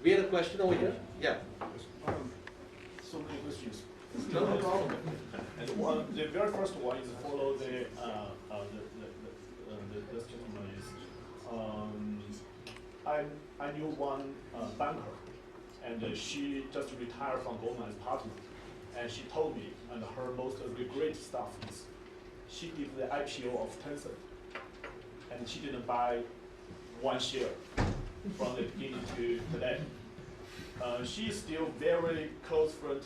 We had a question over here. Yeah. So many questions. No problem. And the very first one is follow the gentleman is I knew one banker, and she just retired from Goldman's partner, and she told me, and her most regret stuff is she did the IPO of Tencent, and she didn't buy one share from the beginning to today. She is still very close friend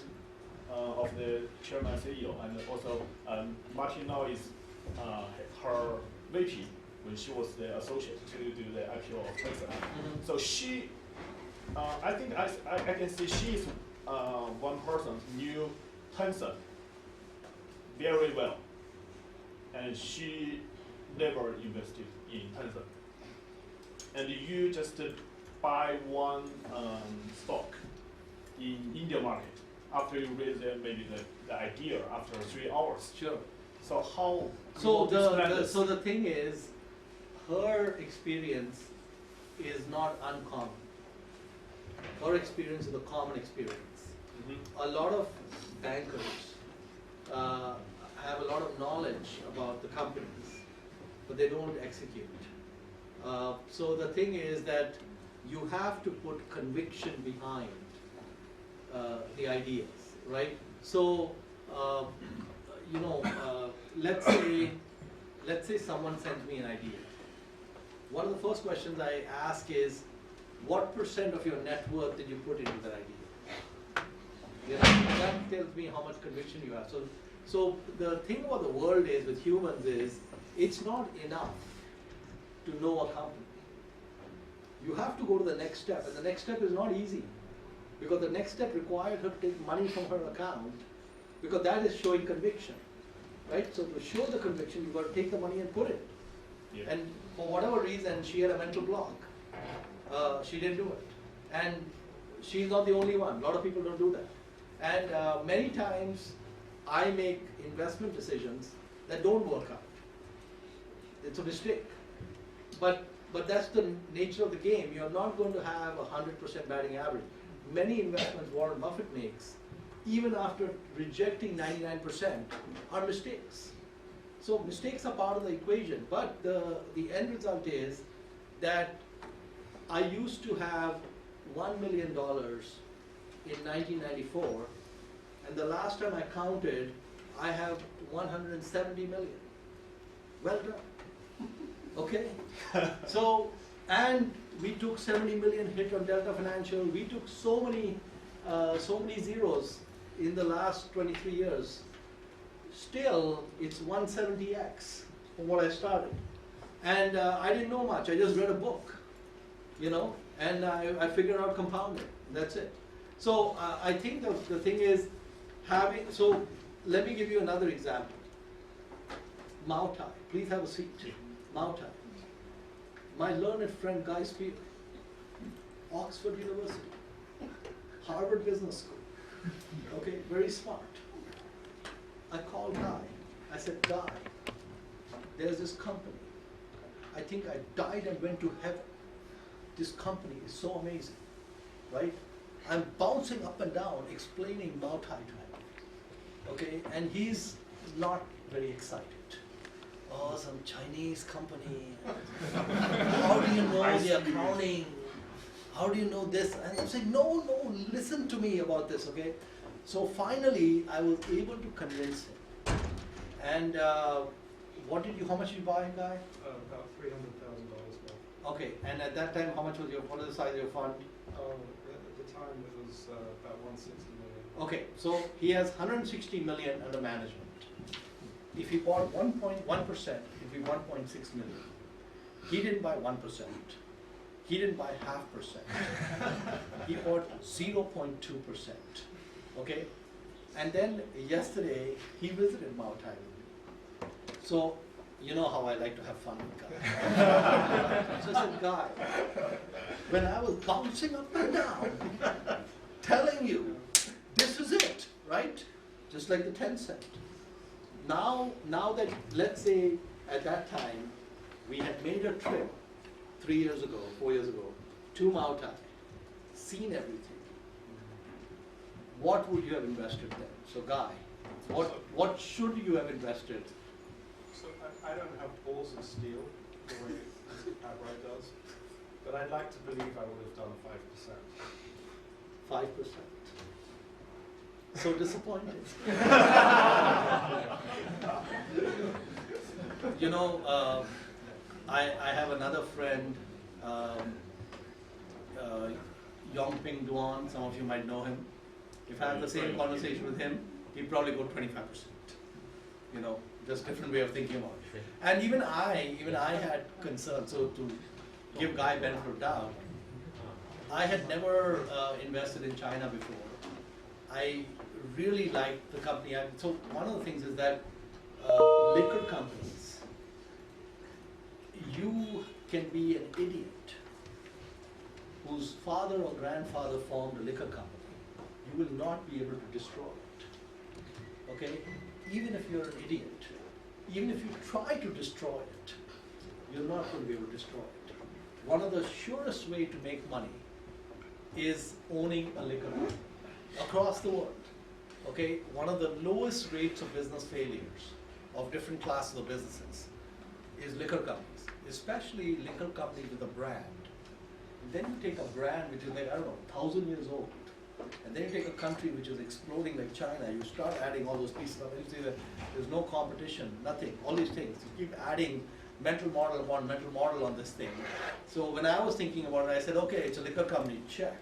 of the chairman CEO, and also Martin now is her VP when she was the associate to do the IPO of Tencent. Mm-hmm. So she, I think I can say she is one person who knew Tencent very well, and she never invested in Tencent. And you just buy one stock in India market after you raise maybe the idea after 3 hours. Sure. So how? So the thing is, her experience is not uncommon. Her experience is a common experience. Mm-hmm. A lot of bankers have a lot of knowledge about the companies, but they don't execute. So the thing is that you have to put conviction behind the ideas, right? So, let's say someone sends me an idea. One of the first questions I ask is, what percent of your net worth did you put into that idea? You know, that tells me how much conviction you have. So the thing about the world is, with humans, is it's not enough to know a company. You have to go to the next step, and the next step is not easy, because the next step required her to take money from her account, because that is showing conviction, right? So to show the conviction, you've got to take the money and put it. Yeah. And for whatever reason, she had a mental block. She didn't do it. And she's not the only one. A lot of people don't do that. And many times, I make investment decisions that don't work out. It's a mistake. But that's the nature of the game. You're not going to have 100% batting average. Many investments Warren Buffett makes, even after rejecting 99%, are mistakes. So mistakes are part of the equation. But the end result is that I used to have $1 million in 1994, and the last time I counted, I have 170 million. Well done. Okay? So, and we took 70 million hit on Delta Financial. We took so many zeros in the last 23 years. Still, it's 170x from what I started. And I didn't know much. I just read a book, and I figured out compounding. That's it. So I think the thing is so let me give you another example. Mao Tai, please have a seat. Mao Tai. My learned friend Guy Spear, Oxford University, Harvard Business School, okay, very smart. I called Guy. I said, Guy, there's this company. I think I died and went to heaven. This company is so amazing, right? I'm bouncing up and down explaining Mao Tai to him, okay? And he's not very excited. Oh, some Chinese company. How do you know the accounting? How do you know this? And I'm saying, no, listen to me about this, okay? So finally, I was able to convince him. And how much did you buy, Guy? About $300,000. Okay, and at that time, what is the size of your fund? At the time, it was about 160 million. Okay, so he has 160 million under management. If he bought 1.1%, it'd be 1.6 million. He didn't buy 1%. He didn't buy 0.5%. He bought 0.2%. Okay? And then yesterday, he visited Mao Tai with me. So, you know how I like to have fun with Guy. So I said, Guy, when I was bouncing up and down, telling you, this is it, right? Just like the 10 cent. Now that, let's say, at that time, we had made a trip 3 years ago, 4 years ago, to Mao Tai, seen everything, what would you have invested then? So Guy, what should you have invested? So I don't have balls of steel the way Pabrai does, but I'd like to believe I would have done 5%. 5%. So disappointed. You know, I have another friend, Yongping Duan, some of you might know him. If I have the same conversation with him, he'd probably go 25%. You know, just different way of thinking about it. And even I had concerns. So to give Guy benefit of doubt, I had never invested in China before. I really liked the company. So one of the things is that liquor companies, you can be an idiot whose father or grandfather formed a liquor company. You will not be able to destroy it. Okay? Even if you're an idiot, even if you try to destroy it, you're not going to be able to destroy it. One of the surest way to make money is owning a liquor company across the world. Okay? One of the lowest rates of business failures of different classes of businesses is liquor companies, especially liquor companies with a brand. And then you take a brand which is like, I don't know, 1,000 years old, and then you take a country which is exploding like China, you start adding all those pieces of it, you see that there's no competition, nothing, all these things. You keep adding mental model upon mental model on this thing. So when I was thinking about it, I said, okay, it's a liquor company, check.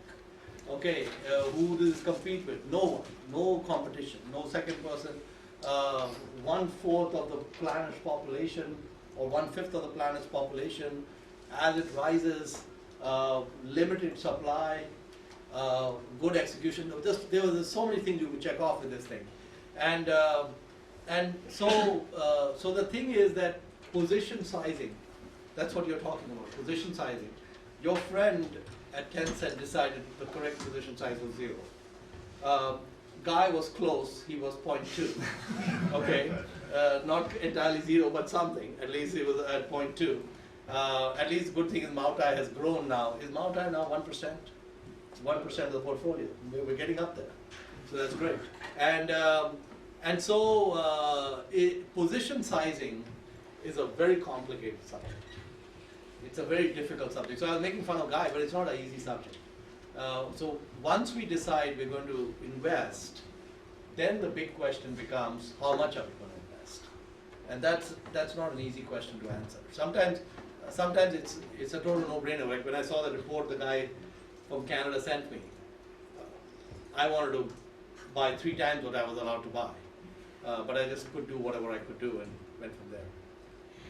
Okay, who does this compete with? No one, no competition, no second person. 1/4 of the planet's population, or 1/5 of the planet's population, as it rises, limited supply, good execution. There were so many things you could check off with this thing, and so the thing is that position sizing. That's what you're talking about. Position sizing. Your friend at 10 cent decided the correct position size was 0. Guy was close. He was 0.2. Okay, not entirely 0, but something. At least it was at 0.2. At least good thing is Mautai has grown now. Is Mautai now 1%? 1% of the portfolio. We're getting up there, so that's great. And so position sizing is a very complicated subject. It's a very difficult subject. So I was making fun of Guy, but it's not an easy subject. So once we decide we're going to invest, then the big question becomes, how much are we going to invest? And that's not an easy question to answer. Sometimes it's a total no-brainer. Like when I saw the report the guy from Canada sent me, I wanted to buy 3 times what I was allowed to buy, but I just could do whatever I could do and went from there.